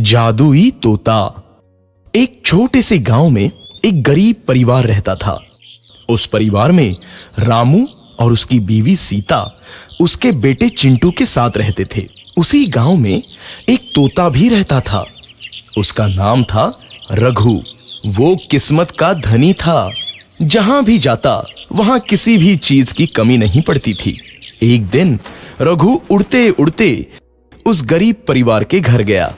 जादुई तोता। एक छोटे से गांव में एक गरीब परिवार रहता था। उस परिवार में रामू और उसकी बीवी सीता उसके बेटे चिंटू के साथ रहते थे। उसी गांव में एक तोता भी रहता था। उसका नाम था रघु। वो किस्मत का धनी था। जहां भी जाता वहां किसी भी चीज की कमी नहीं पड़ती थी। एक दिन रघु उड़ते उड़ते उस गरीब परिवार के घर गया।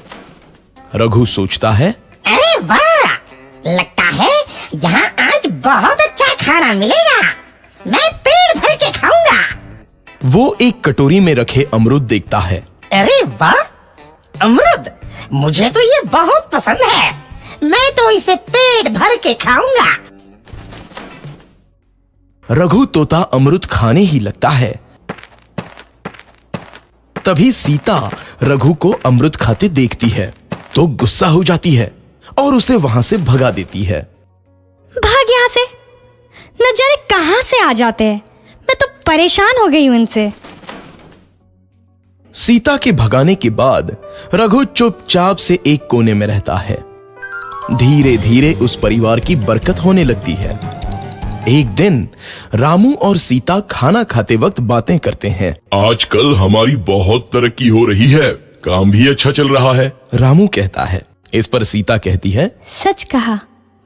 रघु सोचता है, अरे वाह, लगता है यहाँ आज बहुत अच्छा खाना मिलेगा। मैं पेट भर के खाऊंगा। वो एक कटोरी में रखे अमरूद देखता है। अरे वाह, अमरूद, मुझे तो ये बहुत पसंद है। मैं तो इसे पेट भर के खाऊंगा। रघु तोता अमरूद खाने ही लगता है। तभी सीता रघु को अमरूद खाते देखती है तो गुस्सा हो जाती है और उसे वहां से भगा देती है। भाग यहाँ से, न जाने कहां से आ जाते हैं। मैं तो परेशान हो गई हूं इनसे। सीता के भगाने के बाद रघु चुपचाप से एक कोने में रहता है। धीरे धीरे उस परिवार की बरकत होने लगती है। एक दिन रामू और सीता खाना खाते वक्त बातें करते हैं। आजकल हमारी बहुत तरक्की हो रही है, काम भी अच्छा चल रहा है। रामू कहता है। इस पर सीता कहती है, सच कहा,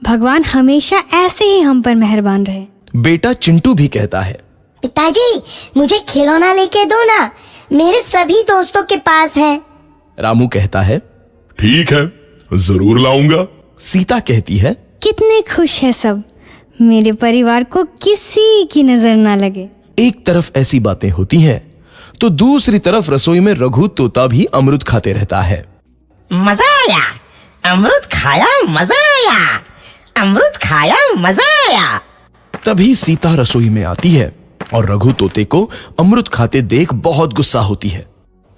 भगवान हमेशा ऐसे ही हम पर मेहरबान रहे। बेटा चिंटू भी कहता है, पिताजी, मुझे खिलौना लेके दो ना, मेरे सभी दोस्तों के पास है। रामू कहता है, ठीक है, जरूर लाऊंगा। सीता कहती है, कितने खुश है सब, मेरे परिवार को किसी की नजर ना लगे। एक तरफ ऐसी बातें होती हैं तो दूसरी तरफ रसोई में रघु तोता भी अमरूद खाते रहता है। मजा आया, अमरूद खाया, मजा आया, अमरूद खाया, मजा आया। तभी सीता रसोई में आती है और रघु तोते को अमरूद खाते देख बहुत गुस्सा होती है।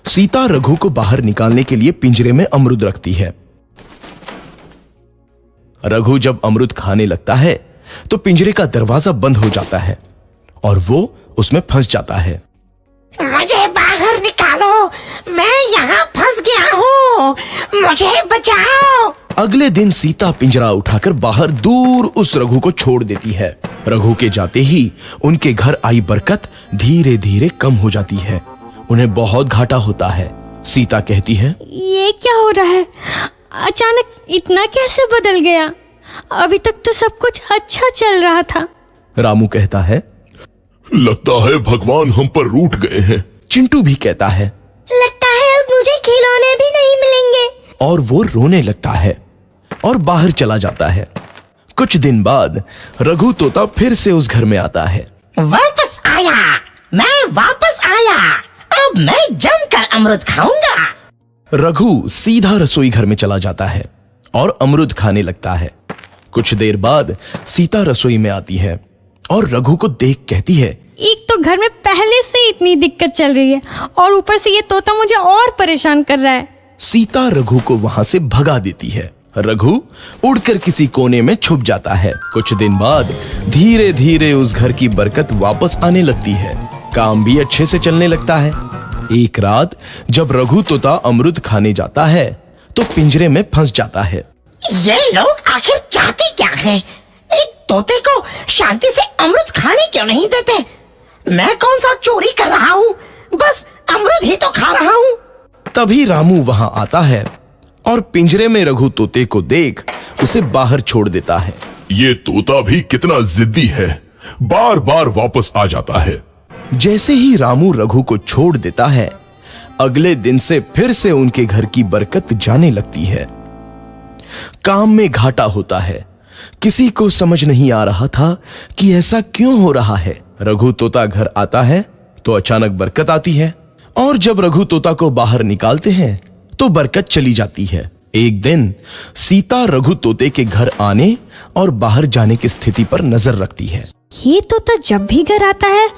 सीता रघु को बाहर निकालने के लिए पिंजरे में अमरूद रखती है। रघु जब अमरूद खाने लगता है तो पिंजरे का दरवाजा बंद हो जाता है और वो उसमें फंस जाता है। मुझे बाहर निकालो, मैं यहाँ फंस गया हूँ, मुझे बचाओ। अगले दिन सीता पिंजरा उठाकर बाहर दूर उस रघु को छोड़ देती है। रघु के जाते ही उनके घर आई बरकत धीरे धीरे कम हो जाती है। उन्हें बहुत घाटा होता है। सीता कहती है, ये क्या हो रहा है? अचानक इतना कैसे बदल गया? अभी तक तो सब कुछ अच्छा चल रहा था। रामू कहता है, लगता है भगवान हम पर रूठ गए हैं। चिंटू भी कहता है, लगता है अब मुझे खिलौने भी नहीं मिलेंगे। और वो रोने लगता है और बाहर चला जाता है। कुछ दिन बाद रघु तोता फिर से उस घर में आता है। वापस आया, मैं वापस आया। अब मैं जमकर अमरूद खाऊंगा। रघु सीधा रसोई घर में चला जाता है और अमरूद खाने लगता है। कुछ देर बाद सीता रसोई में आती है और रघु को देख कहती है, एक तो घर में पहले से इतनी दिक्कत चल रही है और ऊपर से ये तोता मुझे और परेशान कर रहा है। सीता रघु को वहां से भगा देती है। रघु उड़कर किसी कोने में छुप जाता है। कुछ दिन बाद धीरे धीरे उस घर की बरकत वापस आने लगती है। काम भी अच्छे से चलने लगता है। एक रात जब रघु तोता अमरूद खाने जाता है तो पिंजरे में फंस जाता है। ये लोग आखिर चाहते क्या हैं? एक तोते को शांति से अमरूद खाने क्यों नहीं देते? मैं कौन सा चोरी कर रहा हूँ? बस अमरूद ही तो खा रहा हूँ। तभी रामू वहां आता है और पिंजरे में रघु तोते को देख उसे बाहर छोड़ देता है। ये तोता भी कितना जिद्दी है, बार बार वापस आ जाता है। जैसे ही रामू रघु को छोड़ देता है, अगले दिन से फिर से उनके घर की बरकत जाने लगती है। काम में घाटा होता है। किसी को समझ नहीं आ रहा था कि ऐसा क्यों हो रहा है। रघु तोता घर आता है तो अचानक बरकत आती है और जब रघु तोता को बाहर निकालते हैं तो बरकत चली जाती है। एक दिन सीता रघु तोते के घर आने और बाहर जाने की स्थिति पर नजर रखती है। ये तोता जब भी घर आता है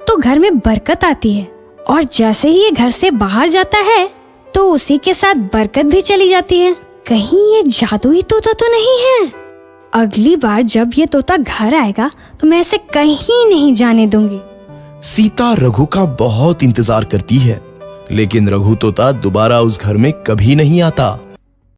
तो घर में बरकत आती है और जैसे ही ये घर से बाहर जाता है तो उसी के साथ बरकत भी चली जाती है। कहीं ये जादुई तोता तो नहीं है? अगली बार जब ये तोता घर आएगा तो मैं इसे कहीं नहीं जाने दूंगी। सीता रघु का बहुत इंतजार करती है लेकिन रघु तोता दोबारा उस घर में कभी नहीं आता।